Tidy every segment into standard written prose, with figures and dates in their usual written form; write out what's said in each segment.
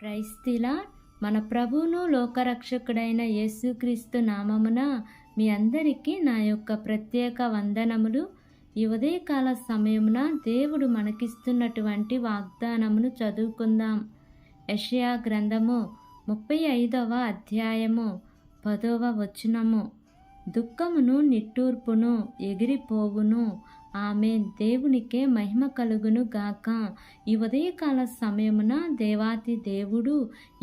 Praise the lord. మన ప్రభువును లోకరక్షకుడైన యేసుక్రీస్తు నామమున మీ అందరికీ నా యొక్క ప్రత్యేక వందనములు. ఈ ఉదయకాల సమయమున దేవుడు మనకిస్తున్నటువంటి వాగ్దానమును చదువుకుందాం. యెషయా గ్రంథము 35వ అధ్యాయము 10వ వచనము. దుఃఖమును నిట్టూర్పును ఎగిరిపోవును. ఆమేన్. దేవునికే మహిమ కలుగును గాక. ఈ ఉదయకాల సమయమున దేవాతి దేవుడు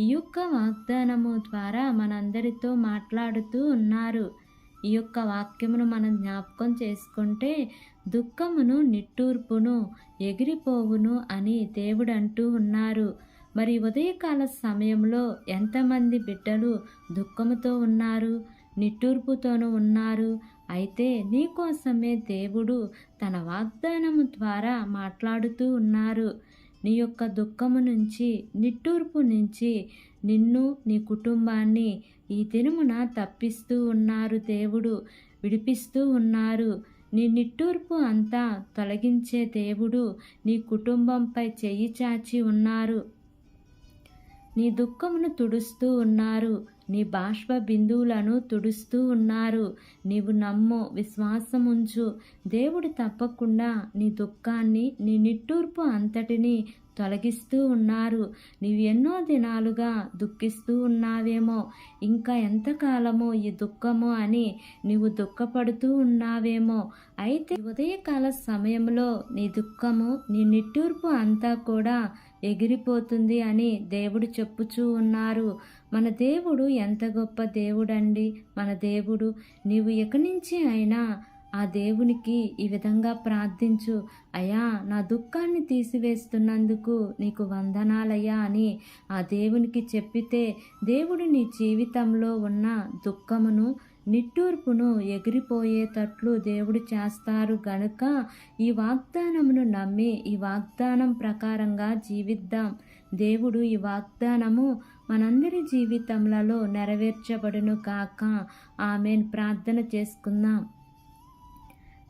ఈ యొక్క వాగ్దానము ద్వారా మనందరితో మాట్లాడుతూ ఉన్నారు. ఈ యొక్క వాక్యమును మనం జ్ఞాపకం చేసుకుంటే దుఃఖమును నిట్టూర్పును ఎగిరిపోవును అని దేవుడు అంటూ ఉన్నారు. మరి ఉదయకాల సమయంలో ఎంతమంది బిడ్డలు దుఃఖముతో ఉన్నారు, నిట్టూర్పుతోనూ ఉన్నారు. అయితే నీకోసమే దేవుడు తన వాగ్దానము ద్వారా మాట్లాడుతూ ఉన్నారు. నీ యొక్క దుఃఖము నుంచి, నిట్టూర్పు నుంచి నిన్ను, నీ కుటుంబాన్ని ఈ దినమున తప్పిస్తూ ఉన్నారు. దేవుడు విడిపిస్తూ ఉన్నారు. నీ నిట్టూర్పు అంతా తొలగించే దేవుడు నీ కుటుంబంపై చెయ్యి చాచి ఉన్నారు. నీ దుఃఖమును తుడుస్తూ ఉన్నారు. నీ బాష్ప బిందువులను తుడుస్తూ ఉన్నారు. నీవు నమ్ము, విశ్వాసముంచు. దేవుడు తప్పకుండా నీ దుఃఖాన్ని, నీ నిట్టూర్పు అంతటిని తొలగిస్తూ ఉన్నారు. నీవు ఎన్నో దినాలుగా దుఃఖిస్తూ ఉన్నావేమో, ఇంకా ఎంతకాలమో ఈ దుఃఖము అని నీవు దుఃఖపడుతూ ఉన్నావేమో. అయితే ఉదయకాల సమయంలో నీ దుఃఖము, నీ నిట్టూర్పు అంతా కూడా ఎగిరిపోతుంది అని దేవుడు చెప్పుచూ ఉన్నారు. మన దేవుడు ఎంత గొప్ప దేవుడండి. మన దేవుడు, నీవు ఇక నుంచి అయినా ఆ దేవునికి ఈ విధంగా ప్రార్థించు. అయ్యా, నా దుఃఖాన్ని తీసివేస్తున్నందుకు నీకు వందనాలయ్యా అని ఆ దేవునికి చెప్పితే దేవుడు నీ జీవితంలో ఉన్న దుఃఖమును, నిట్టూర్పును ఎగిరిపోయేటట్లు దేవుడు చేస్తారు. గనుక ఈ వాగ్దానమును నమ్మి ఈ వాగ్దానం ప్రకారంగా జీవిద్దాం. దేవుడు ఈ వాగ్దానము మనందరి జీవితంలో నెరవేర్చబడును కాక. ఆమేన్. ప్రార్థన చేసుకుందాం.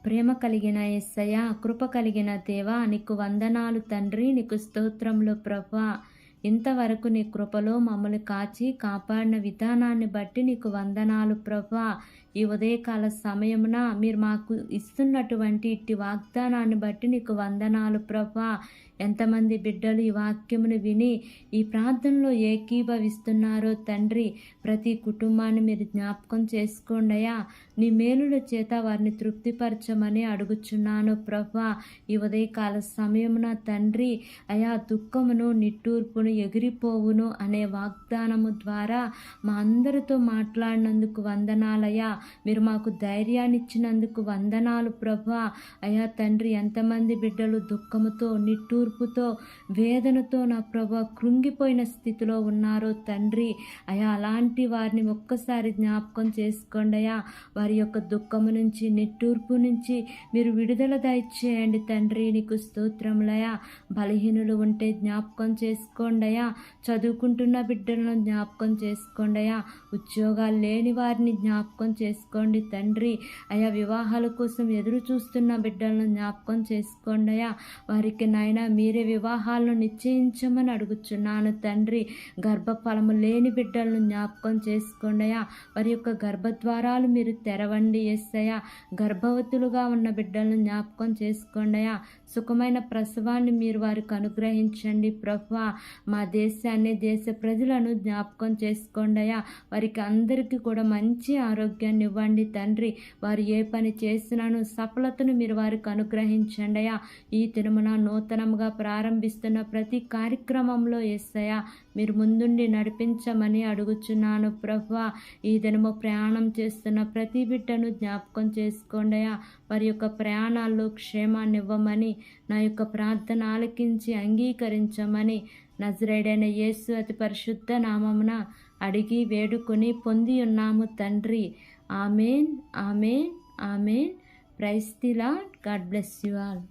ప్రేమ కలిగిన యేసయ్యా, కృప కలిగిన దేవా, నీకు వందనాలు తండ్రి. నీకు స్తోత్రములు ప్రభువా. ఇంతవరకు నీ కృపలో మమ్మల్ని కాచి కాపాడిన విధానాన్ని బట్టి నీకు వందనాలు ప్రభువా. ఈ ఉదయకాల సమయమున మీరు మాకు ఇస్తున్నటువంటి ఇట్టి వాగ్దానాన్ని బట్టి నీకు వందనాలు ప్రభువా. ఎంతమంది బిడ్డలు ఈ వాక్యమును విని ఈ ప్రార్థనలో ఏకీభవిస్తున్నారో తండ్రి, ప్రతి కుటుంబాన్ని మీరు జ్ఞాపకం చేసుకోండి అయ్యా. నీ మేలుల చేత వారిని తృప్తిపరచమని అడుగుచున్నాను ప్రభువా. ఈ ఉదయకాల సమయమున తండ్రి అయా, దుఃఖమును, నిట్టూర్పును ఎగిరిపోవును అనే వాగ్దానము ద్వారా మా అందరితో మాట్లాడినందుకు వందనాలయ్యా. మీరు మాకు ధైర్యాన్ని ఇచ్చినందుకు వందనాలు ప్రభువా. అయా తండ్రి, ఎంతమంది బిడ్డలు దుఃఖముతో, నిట్టూర్పుతో, వేదనతో నా ప్రభువా కృంగిపోయిన స్థితిలో ఉన్నారో తండ్రి, అయా అలాంటి వారిని ఒక్కసారి జ్ఞాపకం చేసుకోండి అయ్యా. వారి యొక్క దుఃఖము నుంచి, నిట్టూర్పు నుంచి మీరు విడుదల దయచేయండి తండ్రి. నీకు స్తోత్రములయ్యా. బలహీనులు ఉంటే జ్ఞాపకం చేసుకోండి అయ్యా. చదువుకుంటున్న బిడ్డలను జ్ఞాపకం చేసుకోండి అయ్యా. ఉద్యోగాలు లేని వారిని జ్ఞాపకం చేసుకోండి తండ్రి. అయా, వివాహాల కోసం ఎదురు చూస్తున్న బిడ్డలను జ్ఞాపకం చేసుకోండి అయ్యా. వారికి నాయనా మీరే వివాహాలను నిశ్చయించమని అడుగుచున్నాను తండ్రి. గర్భఫలము లేని బిడ్డలను జ్ఞాపకం చేసుకోండి అయ్యా. వారి యొక్క గర్భద్వారాలు మీరు తెరవండి యేసయ్యా. గర్భవతులుగా ఉన్న బిడ్డలను జ్ఞాపకం చేసుకోండి అయ్యా. సుఖమైన ప్రసవాన్ని మీరు వారికి అనుగ్రహించండి ప్రభువా. మా దేశాన్ని, దేశ ప్రజలను జ్ఞాపకం చేసుకోండి అయ్యా. వారికి అందరికీ కూడా మంచి ఆరోగ్యాన్ని ఇవ్వండి తండ్రి. వారు ఏ పని చేసినాను సఫలతను మీరు వారికి అనుగ్రహించండి అయ్యా. ఈ దినమున నూతనముగా ప్రారంభిస్తున్న ప్రతి కార్యక్రమంలో యేసయ్యా మీరు ముందుండి నడిపించమని అడుగుచున్నాను ప్రభువా. ఈ దినము ప్రయాణం చేస్తున్న ప్రతి బిడ్డను జ్ఞాపకం చేసుకోండి అయ్యా. వారి యొక్క ప్రయాణాల్లో క్షేమాన్ని ఇవ్వమని, నా యొక్క ప్రార్థన ఆలకించి అంగీకరించమని నజరేయుడైన యేసు అతి పరిశుద్ధ నామమున అడిగి వేడుకొని పొంది ఉన్నాము తండ్రి. Amen, amen, amen. Praise the lord. God bless you all.